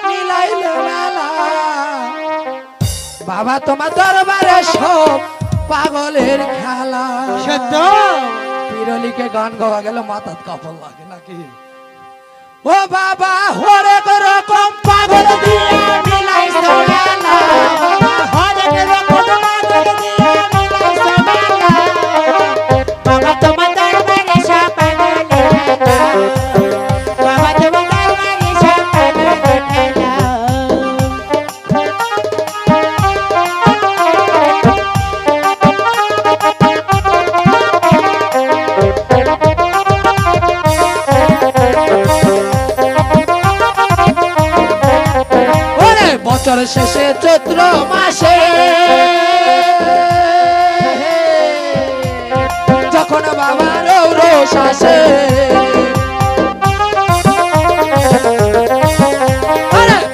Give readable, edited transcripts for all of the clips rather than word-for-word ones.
মিলাইলে মেলা বাবা তোমার দরবারে সব পাগলের খেলা সত্য পিরলিকে গান গাওয়া গেল মাথার কাপড় লাগে নাকি ও বাবা হরেক রকম পাগল দিয়ে মিলাইছে মেলা হরেক রকম পাগল দিয়ে মিলাইছে মেলা বাবা তোমার দরবারে সব পাগলের খেলা বাবা তোমার দরবারে সব পাগলের খেলা বছর শেষে চৈত্র মাসে যখন বাবার রৌরস আসে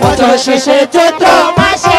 বছর শেষে চৈত্র মাসে